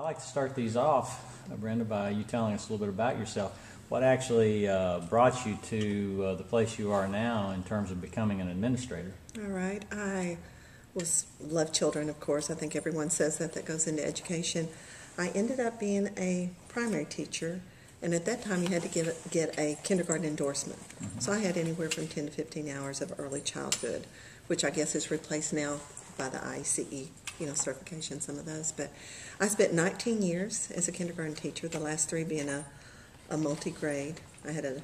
like to start these off, Brenda, by you telling us a little bit about yourself. What actually brought you to the place you are now in terms of becoming an administrator? All right. I love children, of course. I think everyone says that goes into education. I ended up being a primary teacher, and at that time you had to get a kindergarten endorsement. Mm-hmm. So I had anywhere from 10 to 15 hours of early childhood, which I guess is replaced now by the ICE, certification, some of those. But I spent 19 years as a kindergarten teacher, the last 3 being a multi-grade. I had a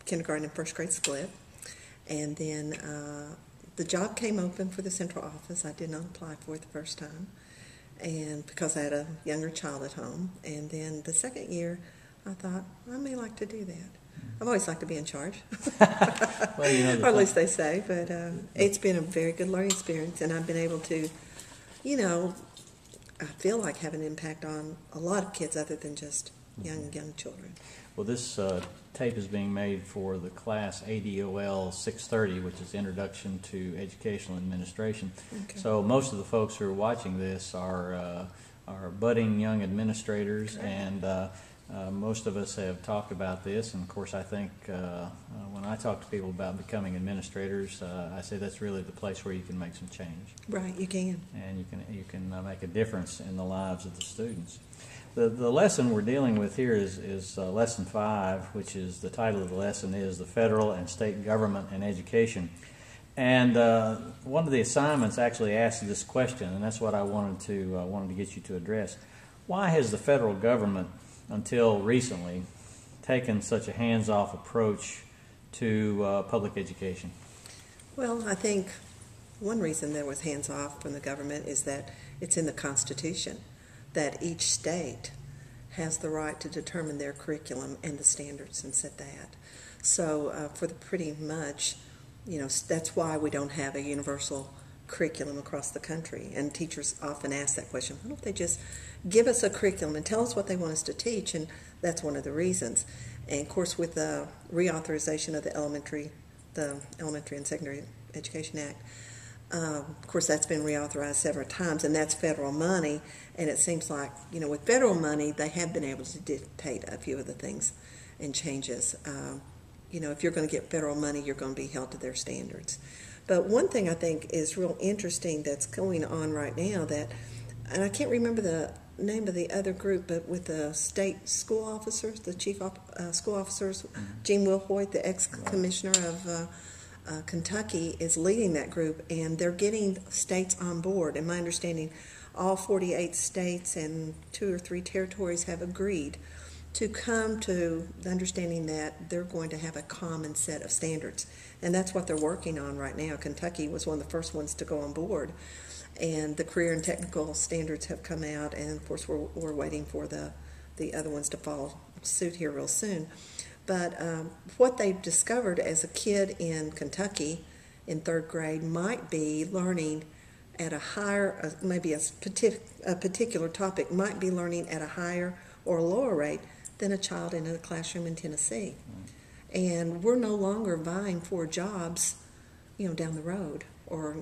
kindergarten and first grade split. And then the job came open for the central office. I did not apply for it the first time, and because I had a younger child at home. And then the second year, I thought, I may like to do that. I've always liked to be in charge, well, or at least they say. But it's been a very good learning experience, and I've been able to, I feel like have an impact on a lot of kids other than just young children. Well, this tape is being made for the class ADOL 630, which is Introduction to Educational Administration. Okay. So most of the folks who are watching this are budding young administrators, and most of us have talked about this. And of course, I think when I talk to people about becoming administrators, I say that's really the place where you can make some change. Right, you can. And you can make a difference in the lives of the students. The lesson we're dealing with here is Lesson 5, which is the title of the lesson is The Federal and State Government and Education. And one of the assignments actually asked this question, and that's what I wanted to get you to address. Why has the federal government, until recently, taken such a hands-off approach to public education? Well, I think one reason there was hands-off from the government is that it's in the Constitution that each state has the right to determine their curriculum and the standards and set that. So for the pretty much, that's why we don't have a universal curriculum across the country. And teachers often ask that question, why don't they just give us a curriculum and tell us what they want us to teach? And that's one of the reasons. And of course, with the reauthorization of the Elementary and Secondary Education Act, of course, that's been reauthorized several times, and that's federal money. And it seems like, with federal money, they have been able to dictate a few of the things and changes. If you're going to get federal money, you're going to be held to their standards. But one thing I think is real interesting that's going on right now and I can't remember the name of the other group, but with the state school officers, the chief school officers, Gene Wilhoit, the ex-commissioner of Kentucky, is leading that group, and they're getting states on board. And my understanding, all 48 states and 2 or 3 territories have agreed to come to the understanding that they're going to have a common set of standards. And that's what they're working on right now. Kentucky was one of the first ones to go on board. And the career and technical standards have come out, and of course we're waiting for the other ones to follow suit here real soon. But what they've discovered as a kid in Kentucky in 3rd grade might be learning at a higher, maybe a particular topic might be learning at a higher or lower rate than a child in a classroom in Tennessee. And we're no longer vying for jobs, down the road or,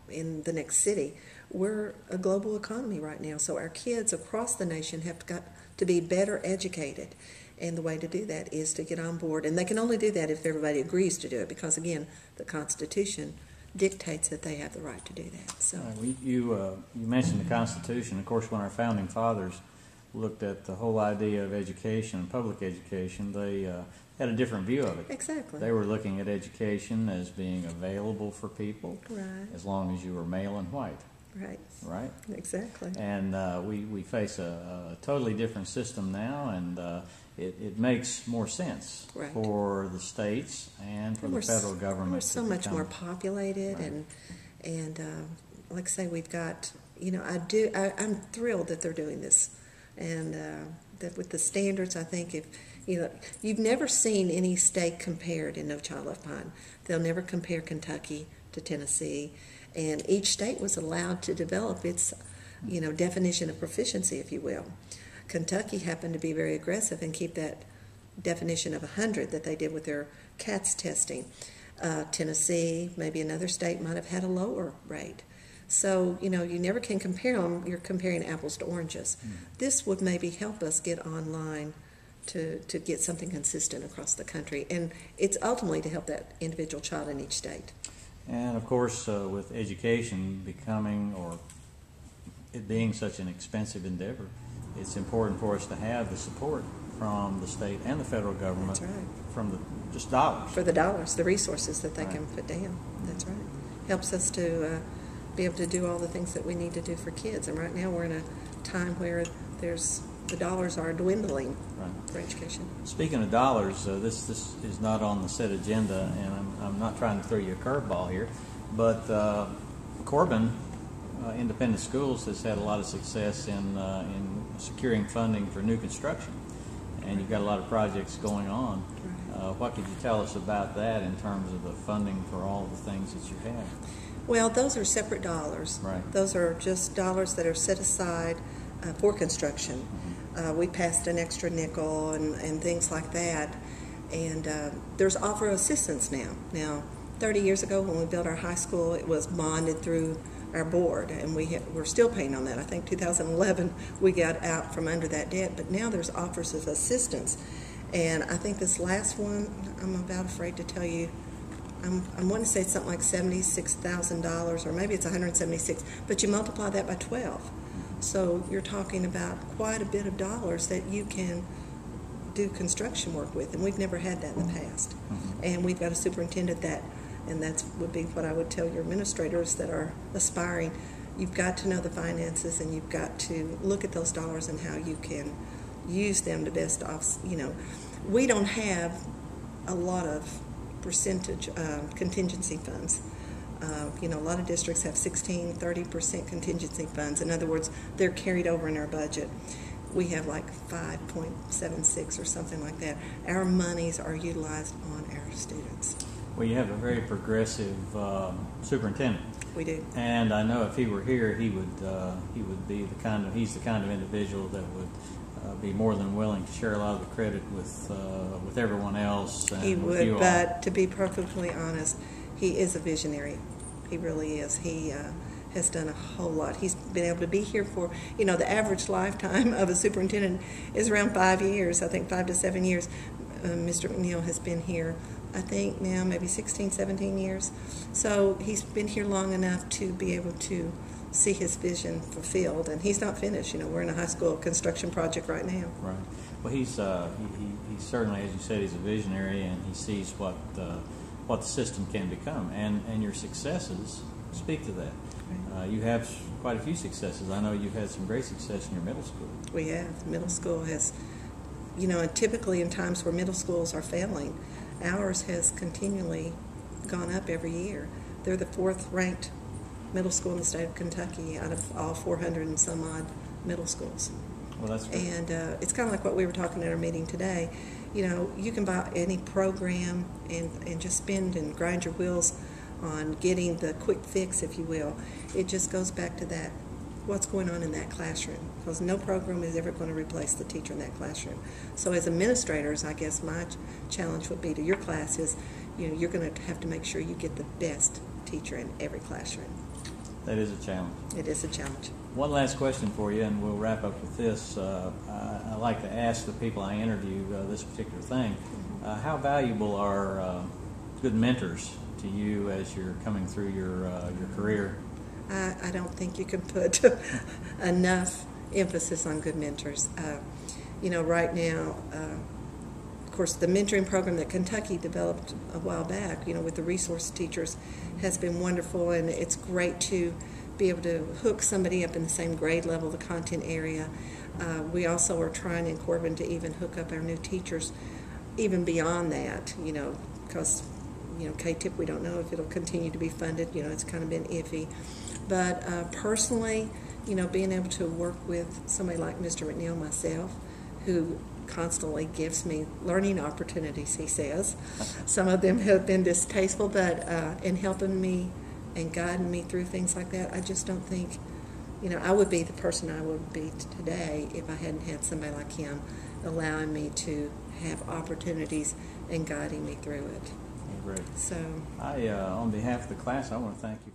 in the next city. We're a global economy right now, so our kids across the nation have got to be better educated. And the way to do that is to get on board. And they can only do that if everybody agrees to do it, because, again, the Constitution dictates that they have the right to do that. So you mentioned the Constitution. Of course, when our founding fathers looked at the whole idea of education and public education, they had a different view of it. Exactly. They were looking at education as being available for people, right, as long as you were male and white. Right. Right? Exactly. And we face a totally different system now, and it makes more sense, right, for the states and for the federal government. We're so much more populated, right, and like I say, we've got, I'm thrilled that they're doing this, and that with the standards, I think if, you've never seen any state compared in No Child Left Behind. They'll never compare Kentucky to Tennessee, and each state was allowed to develop its, definition of proficiency, if you will. Kentucky happened to be very aggressive and keep that definition of 100 that they did with their CATS testing. Tennessee, maybe another state, might have had a lower rate. So, you never can compare them. You're comparing apples to oranges. This would maybe help us get online to get something consistent across the country. And it's ultimately to help that individual child in each state. And of course, with education becoming, or it being such an expensive endeavor, it's important for us to have the support from the state and the federal government. That's right. From just dollars. For the dollars, the resources that they can put down. That's right. Helps us to be able to do all the things that we need to do for kids. And right now we're in a time where the dollars are dwindling for education. Speaking of dollars, this is not on the set agenda, and I'm not trying to throw you a curveball here, but Corbin Independent Schools has had a lot of success in securing funding for new construction, and you've got a lot of projects going on. What could you tell us about that in terms of the funding for all the things that you have? Well, those are separate dollars. Right. Those are just dollars that are set aside for construction. We passed an extra nickel and things like that. And there's offer assistance now. Now, 30 years ago when we built our high school, it was bonded through our board, and we're still paying on that. I think 2011 we got out from under that debt, but now there's offers of assistance. And I think this last one, I'm about afraid to tell you, I want to say it's something like $76,000, or maybe it's $176, but you multiply that by 12. So you're talking about quite a bit of dollars that you can do construction work with, and we've never had that in the past. And we've got a superintendent and that would be what I would tell your administrators that are aspiring. You've got to know the finances, and you've got to look at those dollars and how you can use them to best off. We don't have a lot of percentage contingency funds. A lot of districts have 16-30% contingency funds. In other words, they're carried over in our budget. We have like 5.76 or something like that. Our monies are utilized on our students. Well, you have a very progressive superintendent. We do. And I know if he were here, he would be he's the kind of individual that would be more than willing to share a lot of the credit with everyone else. And He with you would, all. but to be perfectly honest, he is a visionary. He really is. He has done a whole lot. He's been able to be here for, the average lifetime of a superintendent is around 5 years, I think 5 to 7 years. Mr. McNeil has been here, I think now maybe 16, 17 years. So he's been here long enough to be able to see his vision fulfilled, and he's not finished. We're in a high school construction project right now. Right. Well, he's certainly, as you said, he's a visionary, and he sees what the system can become, and your successes speak to that. You have quite a few successes. I know you've had some great success in your middle school. We have. Middle school has, and typically in times where middle schools are failing, ours has continually gone up every year. They're the 4th ranked middle school in the state of Kentucky out of all 400 and some odd middle schools. Well, that's great. And it's kind of like what we were talking at our meeting today. You can buy any program and just spend and grind your wheels on getting the quick fix, if you will. It just goes back to that, what's going on in that classroom, because no program is ever going to replace the teacher in that classroom. So as administrators, I guess my challenge would be to your class is, you're going to have to make sure you get the best teacher in every classroom. That is a challenge. It is a challenge. One last question for you, and we'll wrap up with this. I like to ask the people I interview this particular thing. How valuable are good mentors to you as you're coming through your career? I don't think you can put enough emphasis on good mentors. Right now, of course, the mentoring program that Kentucky developed a while back, with the resource teachers, has been wonderful, and it's great to be able to hook somebody up in the same grade level, the content area. We also are trying in Corbin to even hook up our new teachers even beyond that, because, K-TIP, we don't know if it'll continue to be funded. It's kind of been iffy. But personally, being able to work with somebody like Mr. McNeil, myself, who constantly gives me learning opportunities, he says. Some of them have been distasteful, but in helping me and guiding me through things like that, I just don't think, I would be the person I would be today if I hadn't had somebody like him allowing me to have opportunities and guiding me through it. Great. So, On behalf of the class, I want to thank you